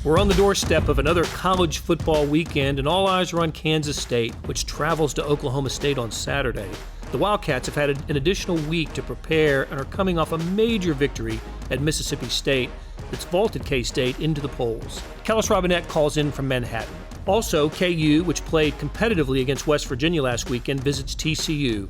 We're on the doorstep of another college football weekend, and all eyes are on Kansas State, which travels to Oklahoma State on Saturday. The Wildcats have had an additional week to prepare and are coming off a major victory at Mississippi State that's vaulted K-State into the polls. Kellis Robinett calls in from Manhattan. Also, KU, which played competitively against West Virginia last weekend, visits TCU.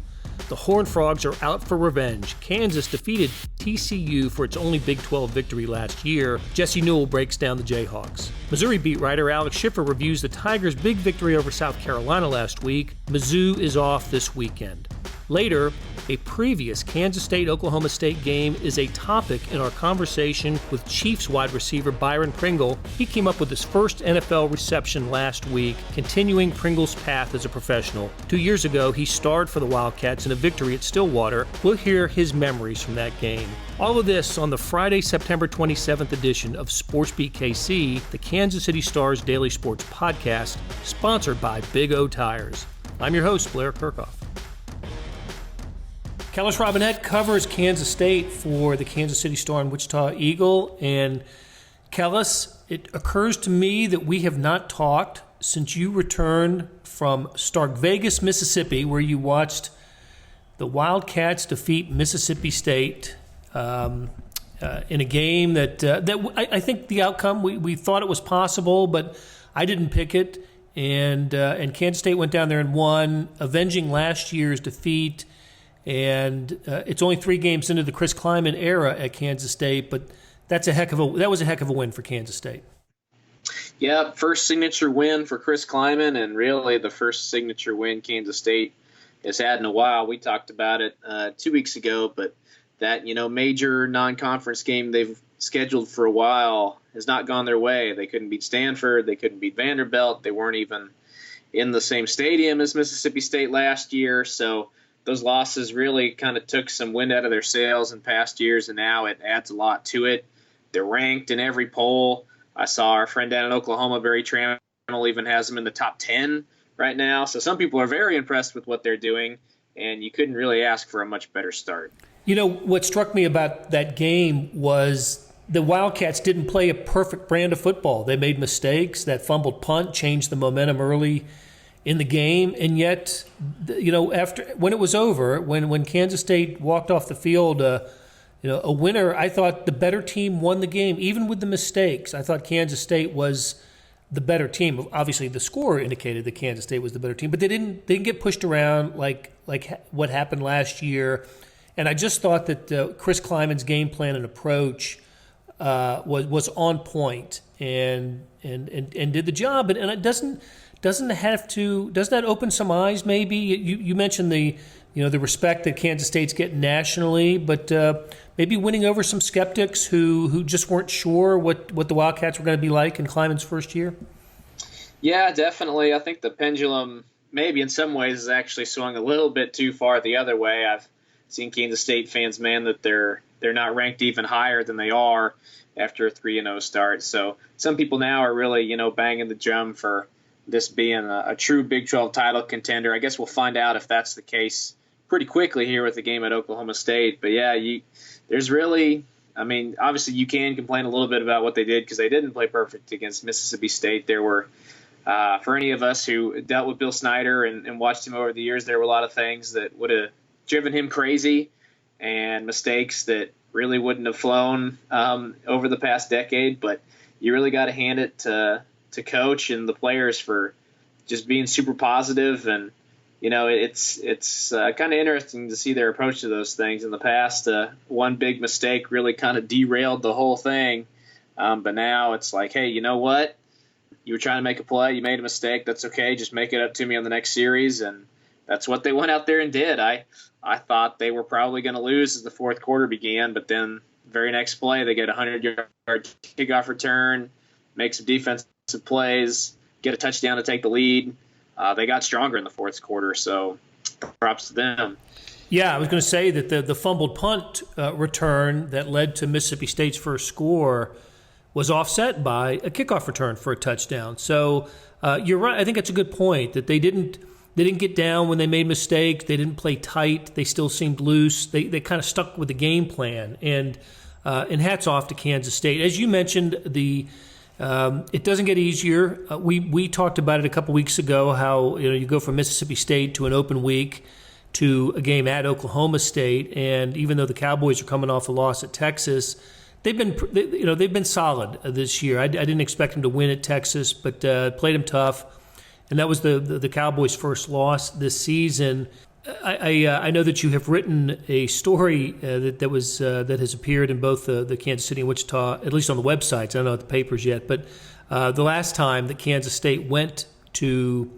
The Horned Frogs are out for revenge. Kansas defeated TCU for its only Big 12 victory last year. Jesse Newell breaks down the Jayhawks. Missouri beat writer Alex Schiffer reviews the Tigers' big victory over South Carolina last week. Mizzou is off this weekend. Later, a previous Kansas State-Oklahoma State game is a topic in our conversation with Chiefs wide receiver Byron Pringle. He came up with his first NFL reception last week, continuing Pringle's path as a professional. 2 years ago, he starred for the Wildcats in a victory at Stillwater. We'll hear his memories from that game. All of this on the Friday, September 27th edition of SportsBeat KC, the Kansas City Star's daily sports podcast, sponsored by Big O Tires. I'm your host, Blair Kerkhoff. Kellis Robinett covers Kansas State for the Kansas City Star and Wichita Eagle. And Kellis, it occurs to me that we have not talked since you returned from Stark Vegas, Mississippi, where you watched the Wildcats defeat Mississippi State in a game that I think the outcome, we thought it was possible, but I didn't pick it. And Kansas State went down there and won, avenging last year's defeat. And it's only 3 games into the Chris Klieman era at Kansas State, but that was a heck of a win for Kansas State. Yeah, first signature win for Chris Klieman, and really the first signature win Kansas State has had in a while. We talked about it 2 weeks ago, but that major non-conference game they've scheduled for a while has not gone their way. They couldn't beat Stanford, they couldn't beat Vanderbilt, they weren't even in the same stadium as Mississippi State last year, so those losses really kind of took some wind out of their sails in past years, and now it adds a lot to it. They're ranked in every poll. I saw our friend down in Oklahoma, Barry Trammell, even has them in the top 10 right now. So some people are very impressed with what they're doing, and you couldn't really ask for a much better start. What struck me about that game was the Wildcats didn't play a perfect brand of football. They made mistakes. That fumbled punt changed the momentum early in the game, and yet, after when it was over, when Kansas State walked off the field, a winner, I thought the better team won the game, even with the mistakes. I thought Kansas State was the better team. Obviously, the score indicated that Kansas State was the better team, but they didn't get pushed around like what happened last year. And I just thought that Chris Klieman's game plan and approach was on point and did the job. And it doesn't that open some eyes? Maybe you mentioned the respect that Kansas State's getting nationally, but maybe winning over some skeptics who just weren't sure what the Wildcats were going to be like in Klieman's first year. Yeah, definitely. I think the pendulum maybe in some ways has actually swung a little bit too far the other way. I've seen Kansas State fans that they're not ranked even higher than they are after a 3-0 start. So some people now are really banging the drum for this being a true Big 12 title contender. I guess we'll find out if that's the case pretty quickly here with the game at Oklahoma State. But yeah, there's really, obviously you can complain a little bit about what they did because they didn't play perfect against Mississippi State. There were, for any of us who dealt with Bill Snyder and watched him over the years, there were a lot of things that would have driven him crazy and mistakes that really wouldn't have flown over the past decade. But you really got to hand it to coach and the players for just being super positive. And, it's kind of interesting to see their approach to those things. In the past, one big mistake really kind of derailed the whole thing. But now it's like, hey, you know what? You were trying to make a play. You made a mistake. That's okay. Just make it up to me on the next series. And that's what they went out there and did. I thought they were probably going to lose as the fourth quarter began, but then the very next play, they get a 100-yard kickoff return, make some defensive plays, get a touchdown to take the lead. They got stronger in the fourth quarter, so props to them. Yeah, I was going to say that the fumbled punt return that led to Mississippi State's first score was offset by a kickoff return for a touchdown. So you're right. I think that's a good point, that they didn't get down when they made mistakes. They didn't play tight. They still seemed loose. They kind of stuck with the game plan. And hats off to Kansas State. As you mentioned, the It doesn't get easier. We talked about it a couple weeks ago, how you go from Mississippi State to an open week to a game at Oklahoma State, and even though the Cowboys are coming off a loss at Texas, they've been solid this year. I didn't expect them to win at Texas, but played them tough, and that was the Cowboys' first loss this season. I know that you have written a story that has appeared in both the Kansas City and Wichita, at least on the websites. I don't know at the papers yet, but the last time that Kansas State went to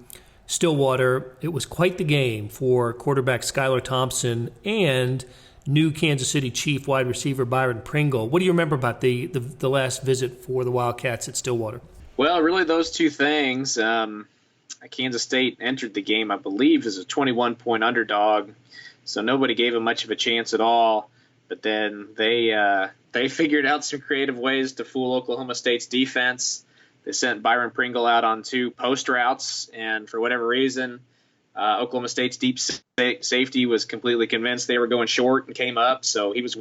Stillwater, it was quite the game for quarterback Skylar Thompson and new Kansas City Chief wide receiver Byron Pringle. What do you remember about the last visit for the Wildcats at Stillwater? Well, really those two things. Kansas State entered the game, I believe, as a 21-point underdog, so nobody gave them much of a chance at all. But then they figured out some creative ways to fool Oklahoma State's defense. They sent Byron Pringle out on 2 post routes, and for whatever reason, Oklahoma State's deep safety was completely convinced they were going short and came up, so he was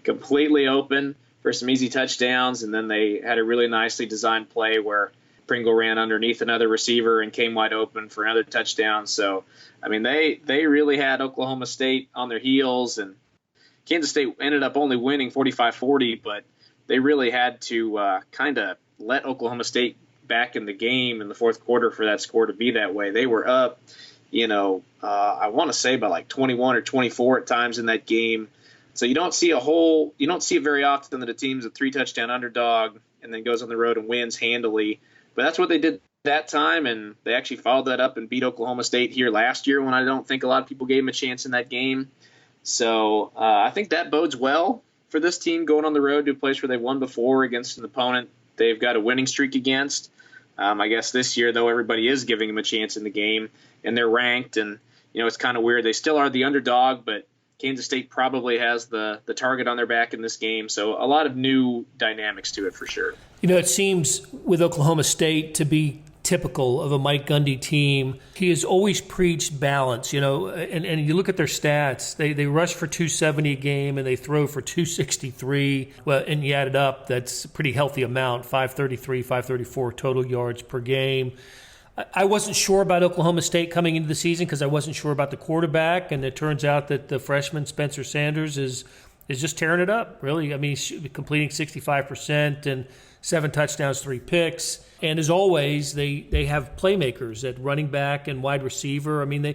completely open for some easy touchdowns. And then they had a really nicely designed play where Pringle ran underneath another receiver and came wide open for another touchdown. So, I mean, they really had Oklahoma State on their heels, and Kansas State ended up only winning 45-40, but they really had to kind of let Oklahoma State back in the game in the fourth quarter for that score to be that way. They were up, I want to say by like 21 or 24 at times in that game. So you don't see it very often that a team's a 3-touchdown underdog and then goes on the road and wins handily. But that's what they did that time, and they actually followed that up and beat Oklahoma State here last year when I don't think a lot of people gave them a chance in that game. So I think that bodes well for this team going on the road to a place where they've won before against an opponent they've got a winning streak against. I guess this year, though, everybody is giving them a chance in the game, and they're ranked. And, it's kind of weird. They still are the underdog, but Kansas State probably has the target on their back in this game. So a lot of new dynamics to it for sure. It seems with Oklahoma State to be typical of a Mike Gundy team. He has always preached balance, and you look at their stats. They rush for 270 a game and they throw for 263. Well, and you add it up, that's a pretty healthy amount, 533, 534 total yards per game. I wasn't sure about Oklahoma State coming into the season because I wasn't sure about the quarterback, and it turns out that the freshman Spencer Sanders is just tearing it up, really. I mean, he's completing 65% and 7 touchdowns, 3 picks. And as always, they have playmakers at running back and wide receiver. I mean,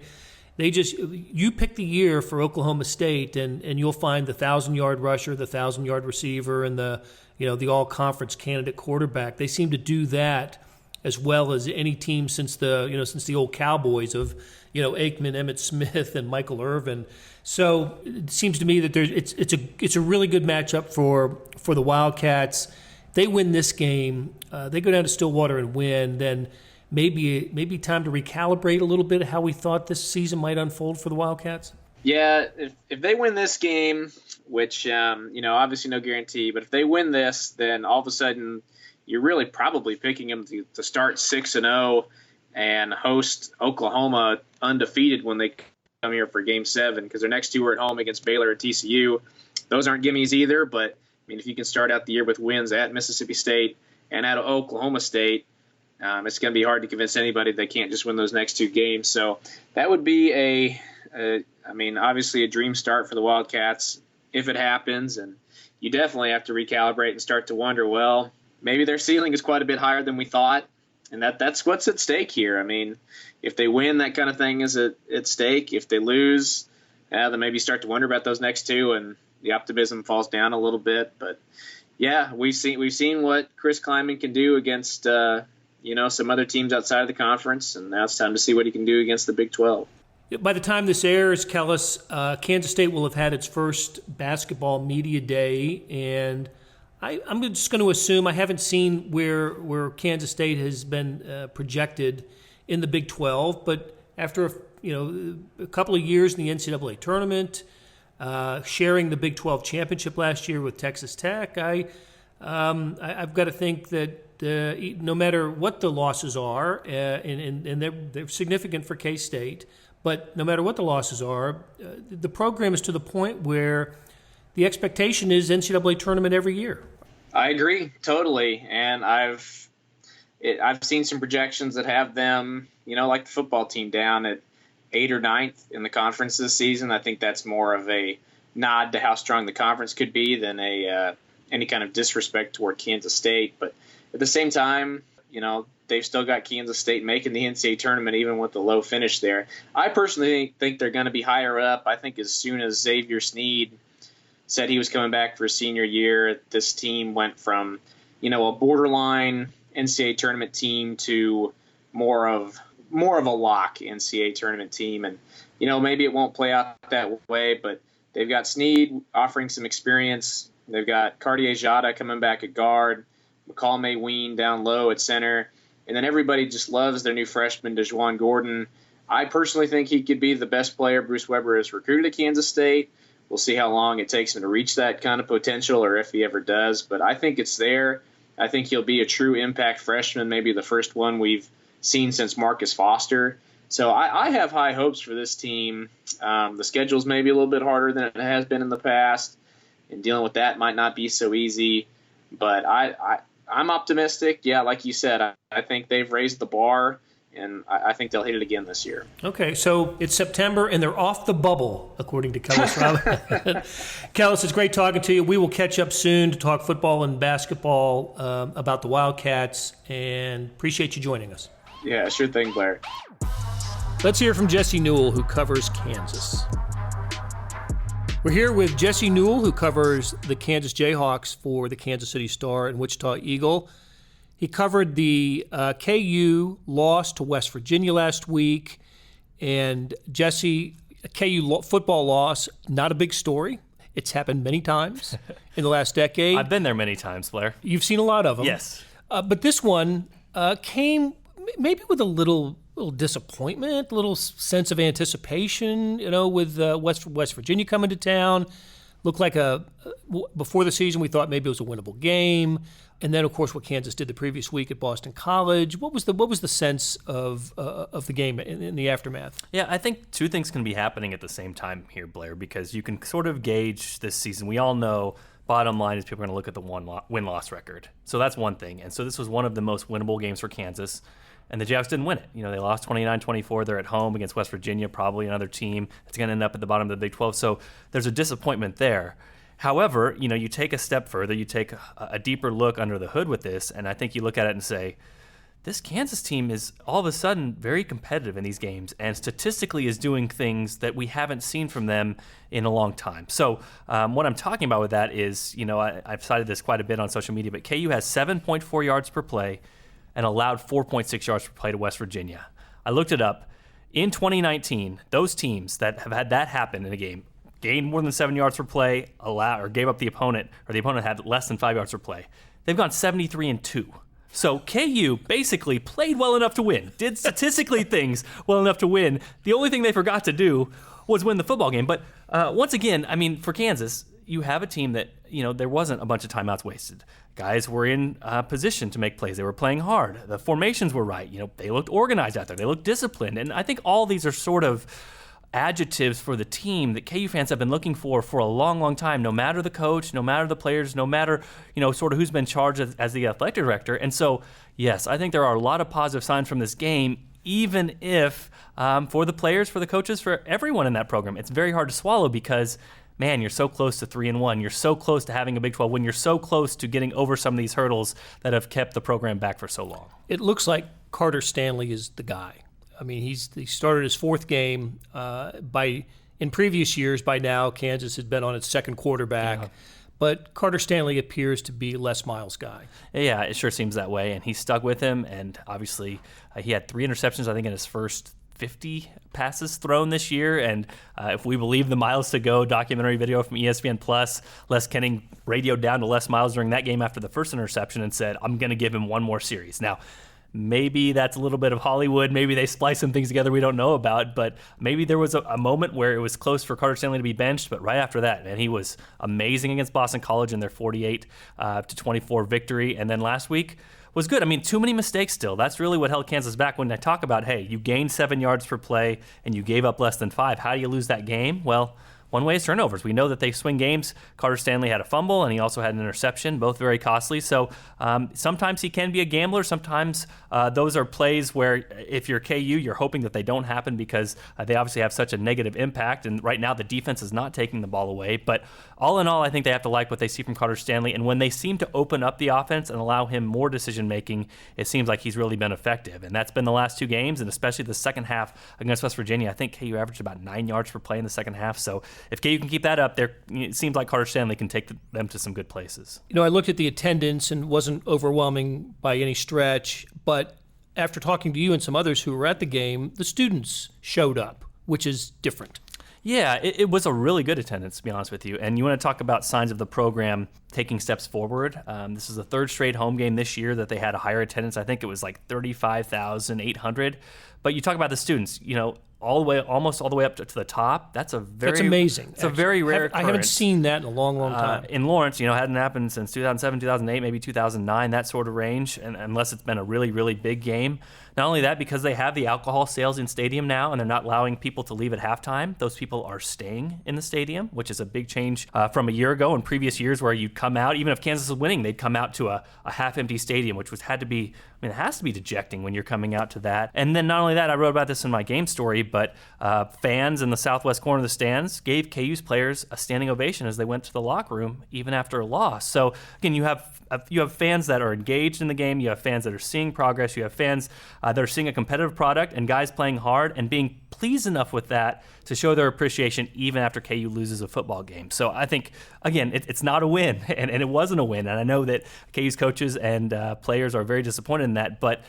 you pick the year for Oklahoma State, and you'll find the 1,000-yard rusher, the 1,000-yard receiver, and the all-conference candidate quarterback. They seem to do that as well as any team since the old Cowboys of Aikman, Emmitt Smith, and Michael Irvin. So it seems to me that it's a really good matchup for the Wildcats. They win this game, they go down to Stillwater and win, then maybe time to recalibrate a little bit how we thought this season might unfold for the Wildcats? Yeah, if they win this game, which, obviously no guarantee, but if they win this, then all of a sudden you're really probably picking them to start 6-0 and host Oklahoma undefeated when they come here for Game 7, because their next 2 are at home against Baylor and TCU. Those aren't gimmies either, but if you can start out the year with wins at Mississippi State and at Oklahoma State, it's going to be hard to convince anybody they can't just win those next 2 games. So that would be obviously a dream start for the Wildcats if it happens. And you definitely have to recalibrate and start to wonder, well, maybe their ceiling is quite a bit higher than we thought. And that's what's at stake here. I mean, if they win, that kind of thing is at stake. If they lose, then maybe start to wonder about those next 2, and the optimism falls down a little bit. But yeah, we've seen what Chris Klieman can do against some other teams outside of the conference, and now it's time to see what he can do against the Big 12. By the time this airs, Kellis, Kansas State will have had its first basketball media day, and I'm just going to assume I haven't seen where Kansas State has been projected in the Big 12, but after a couple of years in the NCAA tournament, sharing the Big 12 championship last year with Texas Tech, I've got to think that no matter what the losses are, and they're significant for K-State, but no matter what the losses are, the program is to the point where the expectation is NCAA tournament every year. I agree totally, and I've seen some projections that have them, like the football team, down at 8th or 9th in the conference this season. I think that's more of a nod to how strong the conference could be than any kind of disrespect toward Kansas State. But at the same time, they've still got Kansas State making the NCAA tournament even with the low finish there. I personally think they're going to be higher up. I think as soon as Xavier Sneed said he was coming back for his senior year, this team went from, a borderline NCAA tournament team to more of a lock NCAA tournament team. And, maybe it won't play out that way, but they've got Sneed offering some experience. They've got Cartier-Jada coming back at guard, McCall Ween down low at center. And then everybody just loves their new freshman, DeJuan Gordon. I personally think he could be the best player Bruce Weber has recruited at Kansas State. We'll see how long it takes him to reach that kind of potential, or if he ever does. But I think it's there. I think he'll be a true impact freshman, maybe the first one we've seen since Marcus Foster. So I have high hopes for this team. The schedule's maybe a little bit harder than it has been in the past, and dealing with that might not be so easy. But I'm optimistic. Yeah, like you said, I think they've raised the bar, and I think they'll hit it again this year. Okay, so it's September, and they're off the bubble, according to Kellis Robinett. Kellis, it's great talking to you. We will catch up soon to talk football and basketball about the Wildcats, and appreciate you joining us. Yeah, sure thing, Blair. Let's hear from Jesse Newell, who covers Kansas. We're here with Jesse Newell, who covers the Kansas Jayhawks for the Kansas City Star and Wichita Eagle. He covered the KU loss to West Virginia last week. And Jesse, a KU football loss, not a big story. It's happened many times in the last decade. I've been there many times, Blair. You've seen a lot of them. Yes. But this one came maybe with a little disappointment, a little sense of anticipation, with West Virginia coming to town. Looked like before the season, we thought maybe it was a winnable game. And then, of course, what Kansas did the previous week at Boston College. What was the sense of the game in the aftermath? Yeah, I think two things can be happening at the same time here, Blair, because you can sort of gauge this season. We all know, bottom line is people are going to look at the win-loss record. So that's one thing. And so this was one of the most winnable games for Kansas. And the Jayhawks didn't win it. They lost 29-24. They're at home against West Virginia, probably another team that's going to end up at the bottom of the Big 12. So there's a disappointment there. However, you take a step further, you take a deeper look under the hood with this, and I think you look at it and say, this Kansas team is all of a sudden very competitive in these games and statistically is doing things that we haven't seen from them in a long time. So what I'm talking about with that is, I've cited this quite a bit on social media, but KU has 7.4 yards per play and allowed 4.6 yards per play to West Virginia. I looked it up. In 2019, those teams that have had that happen in a game gained more than 7 yards per play, gave up the opponent, or the opponent had less than 5 yards per play. They've gone 73-2. So KU basically played well enough to win, did statistically things well enough to win. The only thing they forgot to do was win the football game. But once again, for Kansas, you have a team that, there wasn't a bunch of timeouts wasted. Guys were in position to make plays. They were playing hard. The formations were right. They looked organized out there. They looked disciplined. And I think all these are sort of adjectives for the team that KU fans have been looking for a long, long time, no matter the coach, no matter the players, no matter, sort of who's been charged as the athletic director. And so, yes, I think there are a lot of positive signs from this game, even if for the players, for the coaches, for everyone in that program, it's very hard to swallow because, man, you're so close to 3-1. You're so close to having a Big 12 win. You're so close to getting over some of these hurdles that have kept the program back for so long. It looks like Carter Stanley is the guy. He started his fourth game. In previous years, by now, Kansas had been on its second quarterback. Yeah. But Carter Stanley appears to be Les Miles' guy. Yeah, it sure seems that way. And he stuck with him. And obviously, he had 3 interceptions, I think, in his first 50 passes thrown this year. And if we believe the Miles to Go documentary video from ESPN+, Les Kenning radioed down to Les Miles during that game after the first interception and said, I'm going to give him one more series. Now, maybe that's a little bit of Hollywood. Maybe they splice some things together we don't know about. But maybe there was a moment where it was close for Carter Stanley to be benched. But right after that, man, he was amazing against Boston College in their 48-24 victory. And then last week was good. Too many mistakes still. That's really what held Kansas back. When I talk about, hey, you gained 7 yards per play and you gave up less than 5. How do you lose that game? Well, one way is turnovers. We know that they swing games. Carter Stanley had a fumble, and he also had an interception, both very costly. So sometimes he can be a gambler. Sometimes those are plays where if you're KU, you're hoping that they don't happen because they obviously have such a negative impact. And right now the defense is not taking the ball away. But all in all, I think they have to like what they see from Carter Stanley. And when they seem to open up the offense and allow him more decision-making, it seems like he's really been effective. And that's been the last 2 games, and especially the second half against West Virginia. I think KU averaged about 9 yards per play in the second half. So if KU can keep that up, it seems like Carter Stanley can take them to some good places. I looked at the attendance and wasn't overwhelming by any stretch, but after talking to you and some others who were at the game, the students showed up, which is different. Yeah, it was a really good attendance, to be honest with you. And you want to talk about signs of the program taking steps forward. This is the 3rd straight home game this year that they had a higher attendance. I think it was like 35,800. But you talk about the students, almost all the way up to the top. That's amazing. It's a very rare occurrence. I haven't seen that in a long time. In Lawrence, hadn't happened since 2007, 2008, maybe 2009, that sort of range, and unless it's been a really, really big game. Not only that, because they have the alcohol sales in stadium now and they're not allowing people to leave at halftime, those people are staying in the stadium, which is a big change from a year ago and previous years where you'd come out, even if Kansas was winning, they'd come out to a half-empty stadium, which it has to be dejecting when you're coming out to that. And then not only that, I wrote about this in my game story, but fans in the southwest corner of the stands gave KU's players a standing ovation as they went to the locker room, even after a loss. So again, you have fans that are engaged in the game, you have fans that are seeing progress, you have fans that are seeing a competitive product and guys playing hard and being pleased enough with that to show their appreciation even after KU loses a football game. So I think, again, it's not a win, and it wasn't a win. And I know that KU's coaches and players are very disappointed in that, but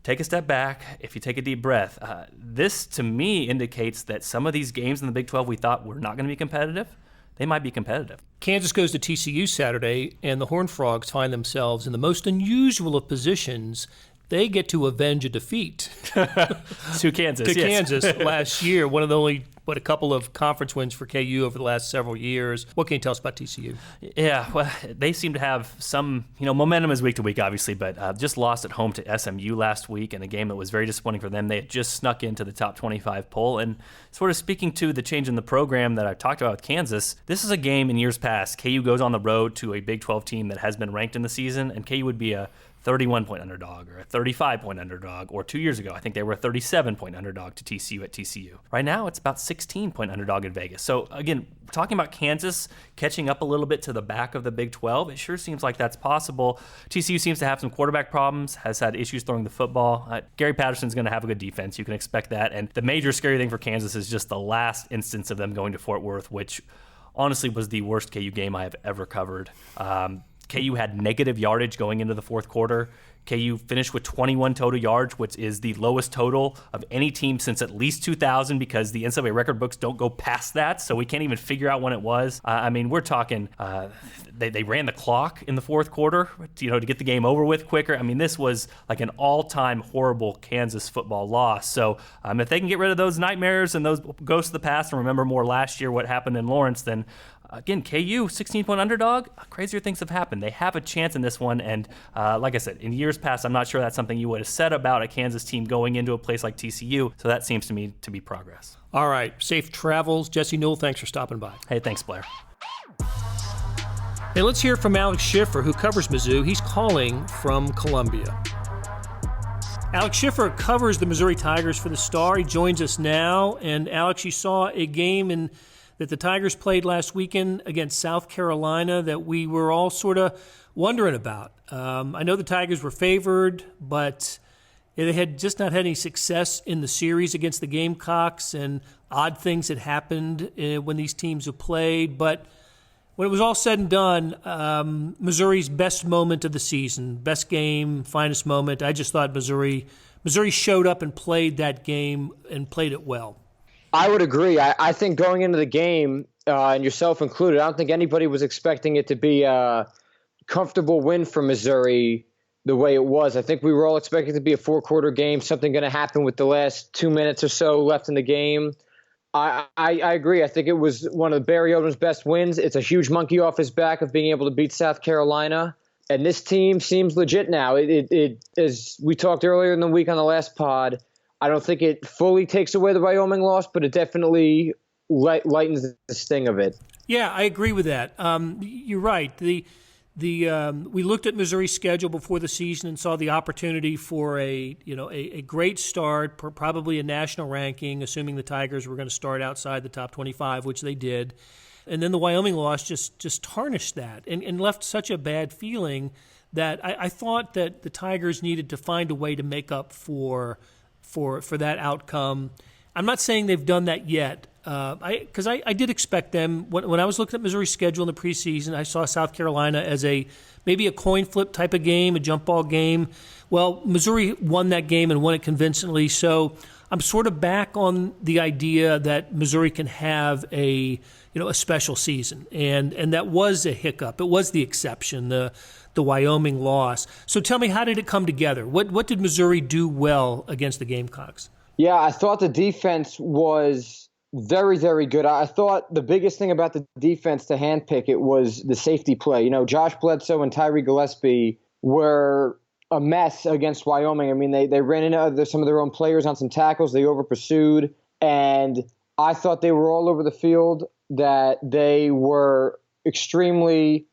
take a step back. If you take a deep breath, this to me indicates that some of these games in the Big 12 we thought were not going to be competitive, they might be competitive. Kansas goes to TCU Saturday, and the Horned Frogs find themselves in the most unusual of positions. They get to avenge a defeat to Kansas. Kansas last year. One of the only, a couple of conference wins for KU over the last several years. What can you tell us about TCU? Yeah, well, they seem to have some, momentum is week to week, obviously, but just lost at home to SMU last week in a game that was very disappointing for them. They had just snuck into the top 25 poll. And sort of speaking to the change in the program that I talked about with Kansas, this is a game in years past. KU goes on the road to a Big 12 team that has been ranked in the season, and KU would be a 31-point underdog or a 35-point underdog, or 2 years ago, I think they were a 37-point underdog to TCU at TCU. Right now, it's about 16-point underdog in Vegas. So again, talking about Kansas catching up a little bit to the back of the Big 12, it sure seems like that's possible. TCU seems to have some quarterback problems, has had issues throwing the football. Gary Patterson's going to have a good defense. You can expect that. And the major scary thing for Kansas is just the last instance of them going to Fort Worth, which honestly was the worst KU game I have ever covered. KU had negative yardage going into the fourth quarter. KU finished with 21 total yards, which is the lowest total of any team since at least 2000 because the NCAA record books don't go past that, so we can't even figure out when it was. We're talking they ran the clock in the fourth quarter, to get the game over with quicker. This was like an all-time horrible Kansas football loss. So if they can get rid of those nightmares and those ghosts of the past and remember more last year what happened in Lawrence, then again, KU, 16-point underdog, crazier things have happened. They have a chance in this one, and like I said, in years past, I'm not sure that's something you would have said about a Kansas team going into a place like TCU, so that seems to me to be progress. All right, safe travels. Jesse Newell, thanks for stopping by. Hey, thanks, Blair. Hey, let's hear from Alex Schiffer, who covers Mizzou. He's calling from Columbia. Alex Schiffer covers the Missouri Tigers for the Star. He joins us now, and Alex, you saw a game that the Tigers played last weekend against South Carolina that we were all sort of wondering about. I know the Tigers were favored, but they had just not had any success in the series against the Gamecocks, and odd things had happened when these teams have played. But when it was all said and done, Missouri's best moment of the season, best game, finest moment, I just thought Missouri showed up and played that game and played it well. I would agree. I think going into the game, and yourself included, I don't think anybody was expecting it to be a comfortable win for Missouri the way it was. I think we were all expecting it to be a four-quarter game, something going to happen with the last 2 minutes or so left in the game. I agree. I think it was one of Barry Odom's best wins. It's a huge monkey off his back of being able to beat South Carolina. And this team seems legit now. It as we talked earlier in the week on the last pod, I don't think it fully takes away the Wyoming loss, but it definitely lightens the sting of it. Yeah, I agree with that. You're right. We looked at Missouri's schedule before the season and saw the opportunity for a great start, probably a national ranking, assuming the Tigers were going to start outside the top 25, which they did. And then the Wyoming loss just tarnished that and left such a bad feeling that I thought that the Tigers needed to find a way to make up for that outcome. I'm not saying they've done that yet, because I did expect them. When I was looking at Missouri's schedule in the preseason, I saw South Carolina as maybe a coin flip type of game, a jump ball game. Well, Missouri won that game and won it convincingly, so I'm sort of back on the idea that Missouri can have a special season, and that was a hiccup. It was the exception, the Wyoming loss. So tell me, how did it come together? What did Missouri do well against the Gamecocks? Yeah, I thought the defense was very, very good. I thought the biggest thing about the defense to handpick it was the safety play. Josh Bledsoe and Tyree Gillespie were a mess against Wyoming. I mean, they ran into some of their own players on some tackles. They over pursued, and I thought they were all over the field. That they were extremely.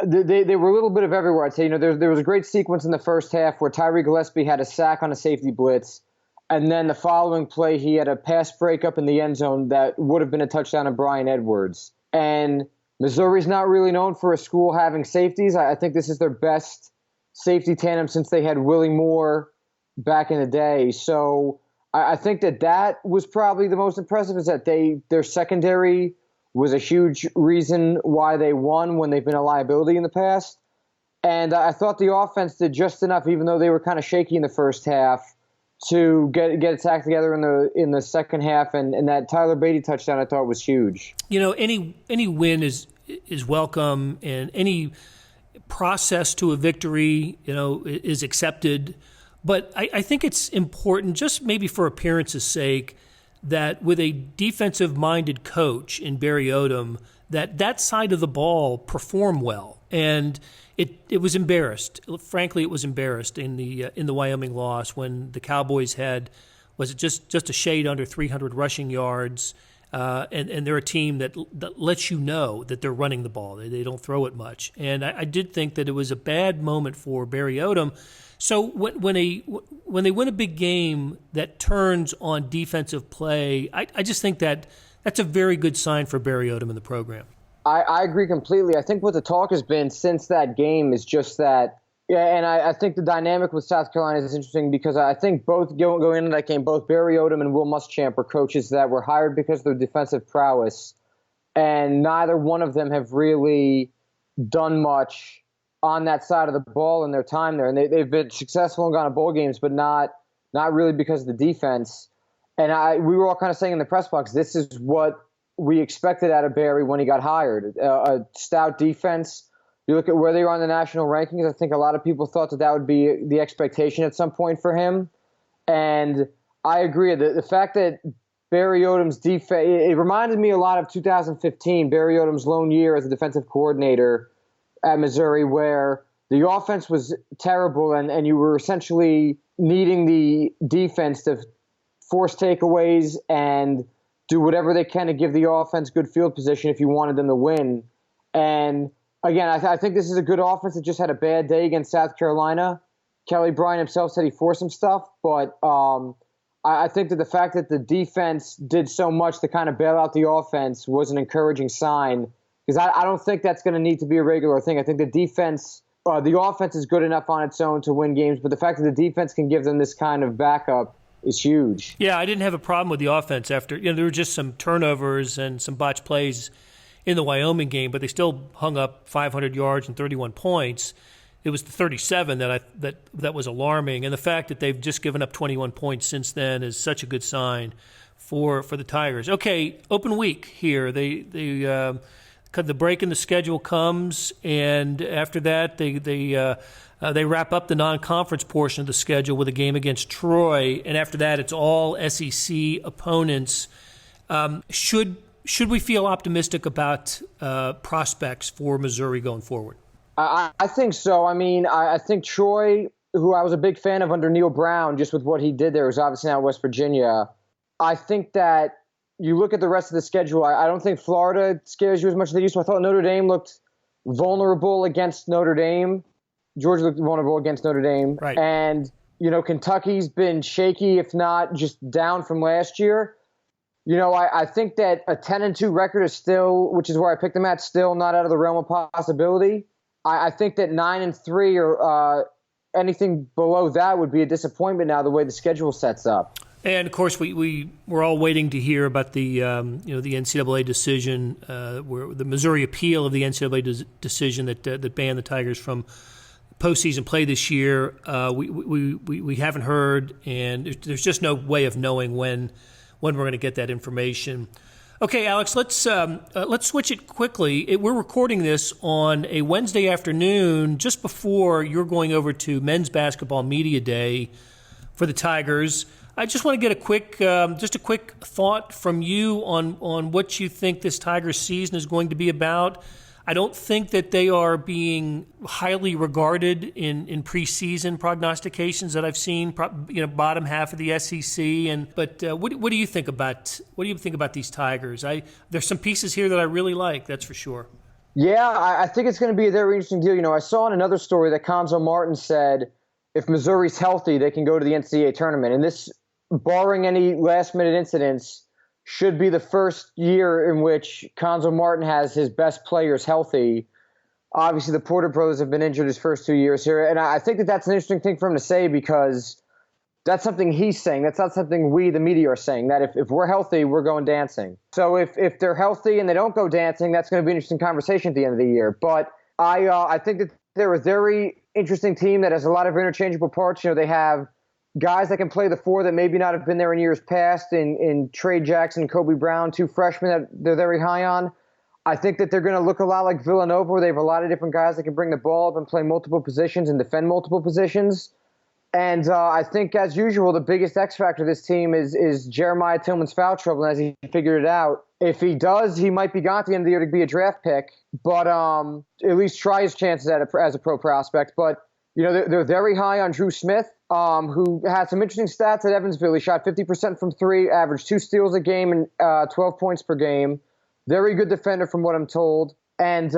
They were a little bit of everywhere. I'd say, there was a great sequence in the first half where Tyree Gillespie had a sack on a safety blitz. And then the following play, he had a pass breakup in the end zone that would have been a touchdown of Brian Edwards. And Missouri's not really known for a school having safeties. I think this is their best safety tandem since they had Willie Moore back in the day. So I think that was probably the most impressive, is that their secondary was a huge reason why they won when they've been a liability in the past. And I thought the offense did just enough, even though they were kind of shaky in the first half, to get its act together in the second half, and that Tyler Beatty touchdown I thought was huge. Any win is welcome, and any process to a victory, is accepted. But I think it's important, just maybe for appearance's sake, that with a defensive-minded coach in Barry Odom, that side of the ball perform well. And it was embarrassed. Frankly, it was embarrassed in the Wyoming loss when the Cowboys had, was it just a shade under 300 rushing yards, and they're a team that lets you know that they're running the ball. They don't throw it much. And I did think that it was a bad moment for Barry Odom. So when they win a big game that turns on defensive play, I just think that's a very good sign for Barry Odom in the program. I agree completely. I think what the talk has been since that game is just that, and I think the dynamic with South Carolina is interesting because I think both going into that game, both Barry Odom and Will Muschamp are coaches that were hired because of their defensive prowess, and neither one of them have really done much on that side of the ball in their time there. And they've been successful and gone to bowl games, but not really because of the defense. And we were all kind of saying in the press box, this is what we expected out of Barry when he got hired. A stout defense. You look at where they are on the national rankings, I think a lot of people thought that would be the expectation at some point for him. And I agree. The fact that Barry Odom's defense, it reminded me a lot of 2015, Barry Odom's lone year as a defensive coordinator at Missouri, where the offense was terrible and you were essentially needing the defense to force takeaways and do whatever they can to give the offense good field position if you wanted them to win. And again, I think this is a good offense that just had a bad day against South Carolina. Kelly Bryant himself said he forced some stuff, but I think that the fact that the defense did so much to kind of bail out the offense was an encouraging sign, because I don't think that's going to need to be a regular thing. I think the offense is good enough on its own to win games, but the fact that the defense can give them this kind of backup is huge. Yeah, I didn't have a problem with the offense after, there were just some turnovers and some botched plays in the Wyoming game, but they still hung up 500 yards and 31 points. It was the 37 that was alarming, and the fact that they've just given up 21 points since then is such a good sign for the Tigers. Okay, open week here. The break in the schedule comes, and after that they wrap up the non-conference portion of the schedule with a game against Troy, and after that it's all SEC opponents. Should we feel optimistic about prospects for Missouri going forward? I think so. I mean, I think Troy, who I was a big fan of under Neil Brown, just with what he did there, was obviously now West Virginia. I think that you look at the rest of the schedule, I don't think Florida scares you as much as they used to. I thought Notre Dame looked vulnerable against Notre Dame. Georgia looked vulnerable against Notre Dame. Right. And, Kentucky's been shaky, if not just down from last year. I think that a 10-2 record is still, which is where I picked them at, still not out of the realm of possibility. I think that 9-3 or anything below that would be a disappointment now, the way the schedule sets up. And of course, we're all waiting to hear about the the NCAA decision, where the Missouri appeal of the NCAA decision that banned the Tigers from postseason play this year. We haven't heard, and there's just no way of knowing when we're going to get that information. Okay, Alex, let's switch it quickly. We're recording this on a Wednesday afternoon, just before you're going over to Men's Basketball Media Day for the Tigers. I just want to get a quick thought from you on what you think this Tigers season is going to be about. I don't think that they are being highly regarded in preseason prognostications that I've seen. Bottom half of the SEC. But what do you think about these Tigers? There's some pieces here that I really like. That's for sure. Yeah, I think it's going to be a very interesting deal. I saw in another story that Konzo Martin said if Missouri's healthy, they can go to the NCAA tournament, and this, barring any last-minute incidents, should be the first year in which Konzo Martin has his best players healthy. Obviously, the Porter brothers have been injured his first 2 years here, and I think that that's an interesting thing for him to say, because that's something he's saying. That's not something we, the media, are saying, that if we're healthy, we're going dancing. So if they're healthy and they don't go dancing, that's going to be an interesting conversation at the end of the year. But I think that they're a very interesting team that has a lot of interchangeable parts. They have guys that can play the four that maybe not have been there in years past, in Trey Jackson and Kobe Brown, two freshmen that they're very high on. I think that they're going to look a lot like Villanova, where they have a lot of different guys that can bring the ball up and play multiple positions and defend multiple positions. And I think, as usual, the biggest X factor of this team is Jeremiah Tillman's foul trouble. And as he figured it out, if he does, he might be gone at the end of the year to be a draft pick, but at least try his chances as a pro prospect. But they're very high on Drew Smith, who had some interesting stats at Evansville. He shot 50% from three, averaged 2 steals a game and 12 points per game. Very good defender from what I'm told. And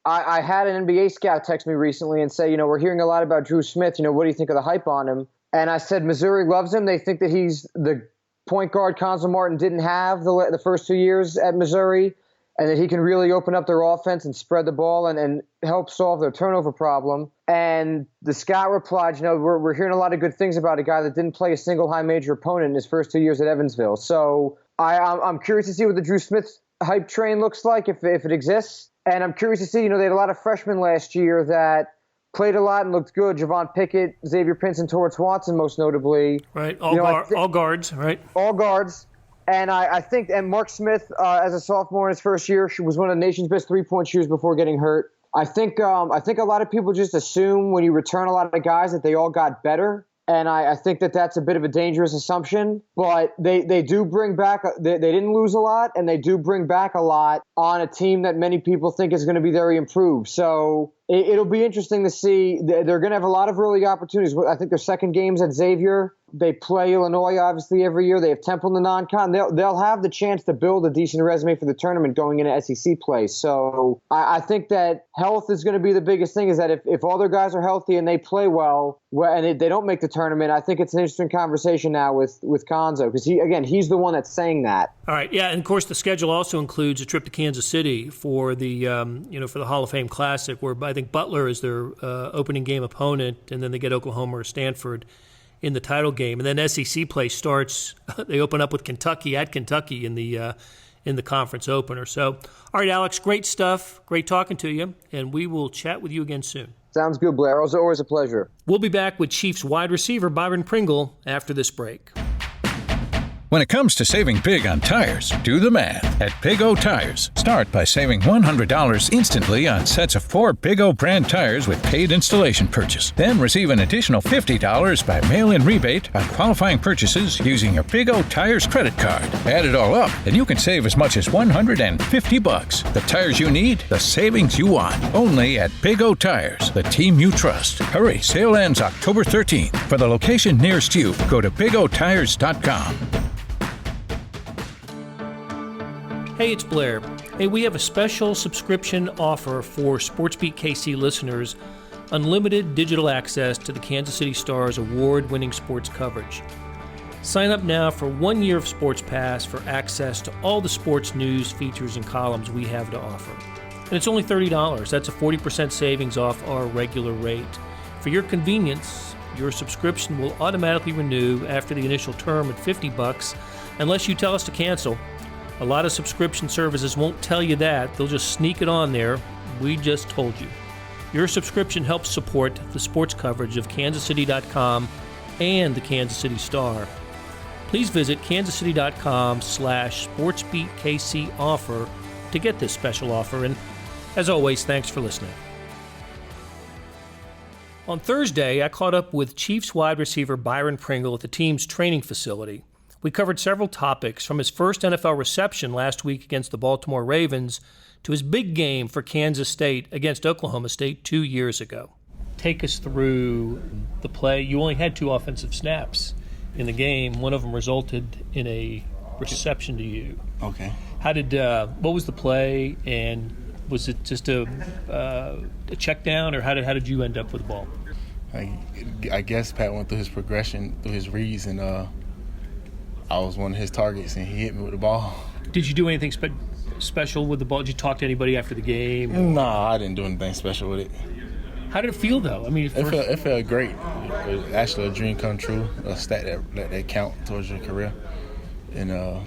I had an NBA scout text me recently and say, we're hearing a lot about Drew Smith. What do you think of the hype on him? And I said, Missouri loves him. They think that he's the point guard Konzo Martin didn't have the first 2 years at Missouri, and that he can really open up their offense and spread the ball and help solve their turnover problem. And the scout replied, we're hearing a lot of good things about a guy that didn't play a single high major opponent in his first 2 years at Evansville. So I'm curious to see what the Drew Smith hype train looks like, if it exists. And I'm curious to see, they had a lot of freshmen last year that played a lot and looked good. Javon Pickett, Xavier Prince, and Torrance Watson, most notably. Right, all guards, right? All guards. And I think, and Mark Smith, as a sophomore in his first year, was one of the nation's best three-point shooters before getting hurt. I think a lot of people just assume when you return a lot of guys that they all got better. And I think that that's a bit of a dangerous assumption. But they do bring back – they didn't lose a lot, and they do bring back a lot on a team that many people think is going to be very improved. So it'll be interesting to see. They're going to have a lot of early opportunities. I think their second game's at Xavier. They play Illinois, obviously, every year. They have Temple in the non-con. They'll have the chance to build a decent resume for the tournament going into SEC play. So I think that health is going to be the biggest thing, is that if all their guys are healthy and they play well and they don't make the tournament, I think it's an interesting conversation now with Konzo, because he's the one that's saying that. All right, yeah, and of course the schedule also includes a trip to Kansas City for the for the Hall of Fame Classic, where I think Butler is their opening game opponent, and then they get Oklahoma or Stanford in the title game, and then SEC play starts. They open up with Kentucky at Kentucky in the conference opener. So, all right, Alex, great stuff. Great talking to you, and we will chat with you again soon. Sounds good, Blair. It was always a pleasure. We'll be back with Chiefs wide receiver Byron Pringle after this break. When it comes to saving big on tires, do the math at Big O Tires. Start by saving $100 instantly on sets of 4 Big O brand tires with paid installation purchase. Then receive an additional $50 by mail-in rebate on qualifying purchases using your Big O Tires credit card. Add it all up, and you can save as much as $150. The tires you need, the savings you want. Only at Big O Tires, the team you trust. Hurry, sale ends October 13th. For the location nearest you, go to BigOTires.com. Hey, it's Blair. Hey, we have a special subscription offer for SportsBeat KC listeners, unlimited digital access to the Kansas City Star's award-winning sports coverage. Sign up now for 1 year of Sports Pass for access to all the sports news, features, and columns we have to offer. And it's only $30. That's a 40% savings off our regular rate. For your convenience, your subscription will automatically renew after the initial term at $50 unless you tell us to cancel. A lot of subscription services won't tell you that. They'll just sneak it on there. We just told you. Your subscription helps support the sports coverage of kansascity.com and the Kansas City Star. Please visit kansascity.com/sportsbeatkc offer to get this special offer. And as always, thanks for listening. On Thursday, I caught up with Chiefs wide receiver Byron Pringle at the team's training facility. We covered several topics, from his first NFL reception last week against the Baltimore Ravens to his big game for Kansas State against Oklahoma State 2 years ago. Take us through the play. You only had 2 offensive snaps in the game. One of them resulted in a reception to you. Okay. What was the play, and was it just a check down, or how did you end up with the ball? I guess Pat went through his progression, through his reads, and I was one of his targets, and he hit me with the ball. Did you do anything special with the ball? Did you talk to anybody after the game? No, I didn't do anything special with it. How did it feel, though? I mean, it felt great. It was actually a dream come true, a stat that count towards your career. And I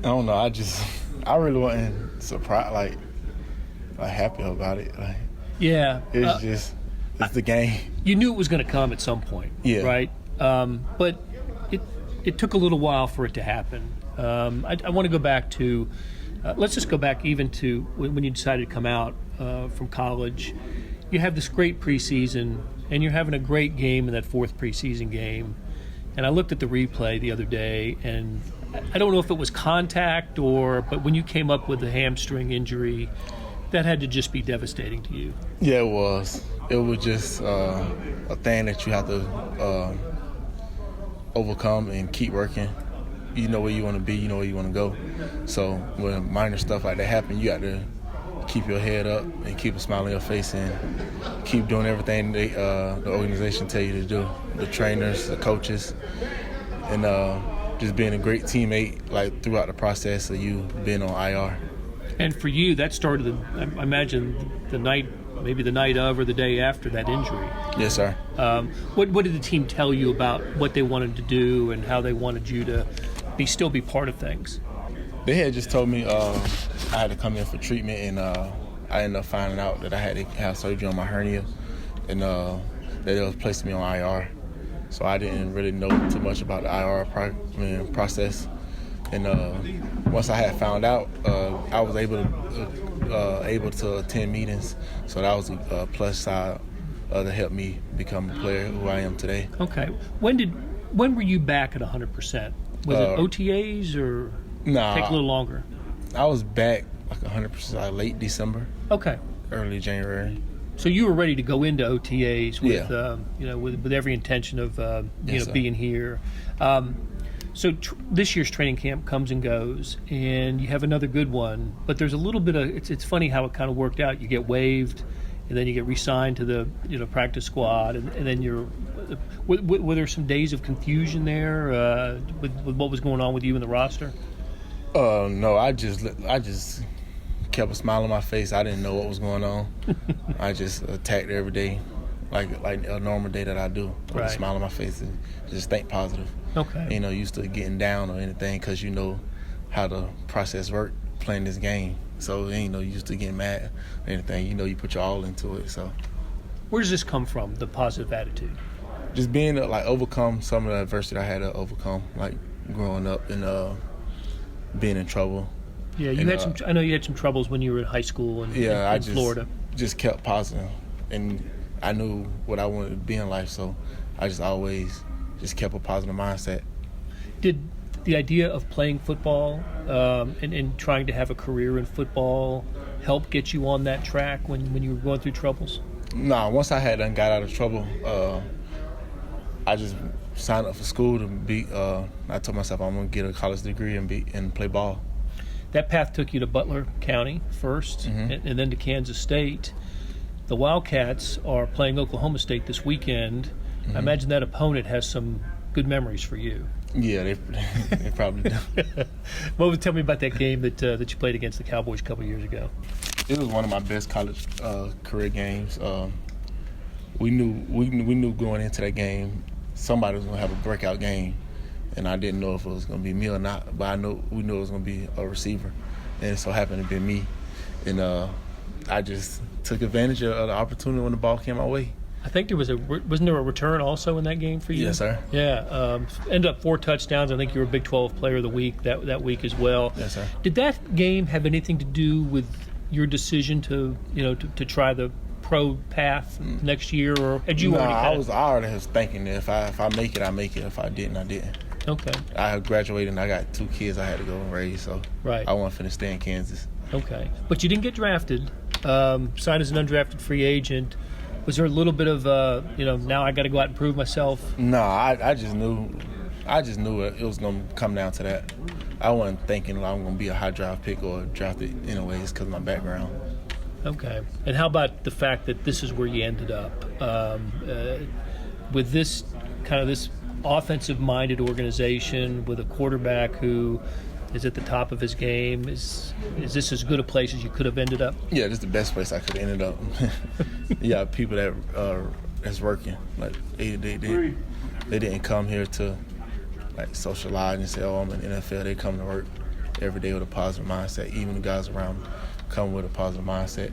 don't know, I really wasn't surprised, like happy about it. Like, yeah. It's the game. You knew it was going to come at some point, yeah. Right? But it took a little while for it to happen. I want to go back to, let's just go back even to when you decided to come out from college. You have this great preseason, and you're having a great game in that 4th preseason game. And I looked at the replay the other day, and I don't know if it was contact but when you came up with the hamstring injury, that had to just be devastating to you. Yeah, it was. It was just a thing that you have to overcome and keep working. You know where you want to be, you know where you want to go. So when minor stuff like that happen, you got to keep your head up and keep a smile on your face and keep doing everything the organization tell you to do. The trainers, the coaches, and just being a great teammate like throughout the process of you being on IR. And for you, that started, I imagine, maybe the night of or the day after that injury. Yes, sir. What did the team tell you about what they wanted to do and how they wanted you to still be part of things? They had just told me I had to come in for treatment, and I ended up finding out that I had to have surgery on my hernia, and that they was placing me on IR. So I didn't really know too much about the IR process. And once I had found out, I was able to attend meetings. So that was a plus side to help me become a player who I am today. Okay. When were you back at 100%? Was it OTAs or take a little longer? I was back like 100% like late December. Okay. Early January. So you were ready to go into OTAs with yeah. with every intention of yes, being here. So this year's training camp comes and goes, and you have another good one. But there's a little bit of it's funny how it kind of worked out. You get waived, and then you get re-signed to the practice squad, and then were there some days of confusion there with what was going on with you in the roster? No, I just kept a smile on my face. I didn't know what was going on. I just attacked every day like a normal day that I do, with a smile on my face and just think positive. Okay. Used to getting down or anything because you know how the process work playing this game. So used to getting mad or anything. You put your all into it. So where does this come from? The positive attitude. Just being overcome some of the adversity I had to overcome, like growing up and being in trouble. Yeah, you had some. I know you had some troubles when you were in high school in Florida. Just kept positive, and I knew what I wanted to be in life, so I just always just kept a positive mindset. Did the idea of playing football and trying to have a career in football help get you on that track when you were going through troubles? Nah, once I had got out of trouble, I just signed up for school to be. I told myself I'm gonna get a college degree and play ball. That path took you to Butler County first, and then to Kansas State. The Wildcats are playing Oklahoma State this weekend. I imagine that opponent has some good memories for you. Yeah, they probably do. Tell me about that game that you played against the Cowboys a couple years ago. It was one of my best college career games. We knew going into that game somebody was gonna have a breakout game, and I didn't know if it was gonna be me or not. But we knew it was gonna be a receiver, and it so happened to be me. And I just took advantage of the opportunity when the ball came my way. I think wasn't there a return also in that game for you? Yes, sir. Yeah, ended up 4 touchdowns. I think you were a Big 12 Player of the Week that week as well. Yes, sir. Did that game have anything to do with your decision to try the pro path next year, or had you already? I already was thinking that if I make it, I make it. If I didn't, I didn't. Okay. I graduated and I got 2 kids I had to go and raise, so right. I wasn't finna stay in Kansas. Okay, but you didn't get drafted. Signed as an undrafted free agent. Was there a little bit of now I got to go out and prove myself? No, I just knew it was gonna come down to that. I wasn't thinking I'm gonna be a high draft pick or drafted anyways because of my background. Okay, and how about the fact that this is where you ended up with this offensive-minded organization with a quarterback who is at the top of his game? Is this as good a place as you could have ended up? Yeah, this is the best place I could have ended up. Yeah, people that that's working. Like they didn't come here to like socialize and say, "Oh, I'm in the NFL." They come to work every day with a positive mindset. Even the guys around them come with a positive mindset.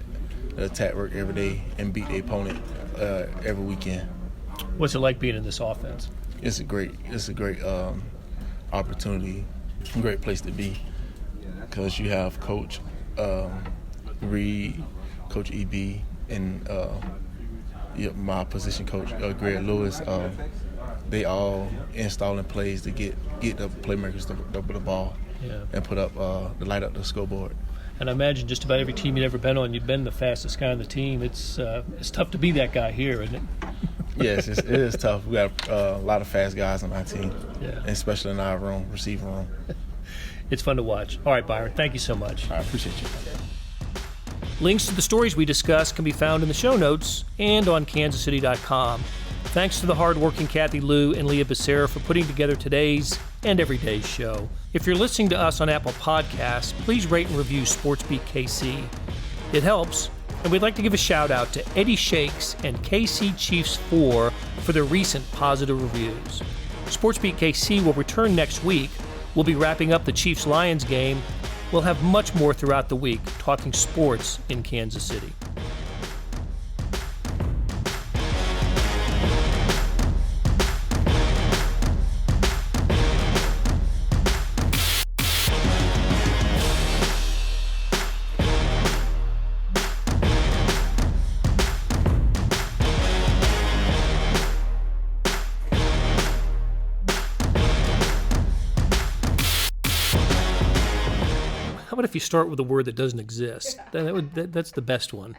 They attack work every day and beat the opponent every weekend. What's it like being in this offense? It's a great opportunity. Great place to be because you have Coach Reed, Coach EB, and my position coach Greg Lewis. They all installing plays to get the playmakers the ball and put up the light up the scoreboard. And I imagine just about every team you've ever been on, you've been the fastest guy on the team. It's tough to be that guy here, isn't it? Yes, it is tough. We got a lot of fast guys on our team, especially in our receiving room. It's fun to watch. All right, Byron, thank you so much. I appreciate you. Links to the stories we discuss can be found in the show notes and on kansascity.com. Thanks to the hardworking Kathy Liu and Leah Becerra for putting together today's and every day's show. If you're listening to us on Apple Podcasts, please rate and review SportsBeat KC. It helps, and we'd like to give a shout out to Eddie Shakes and KC Chiefs 4 for their recent positive reviews. SportsBeat KC will return next week. We'll be wrapping up the Chiefs-Lions game. We'll have much more throughout the week talking sports in Kansas City. How about if you start with a word that doesn't exist? That's the best one.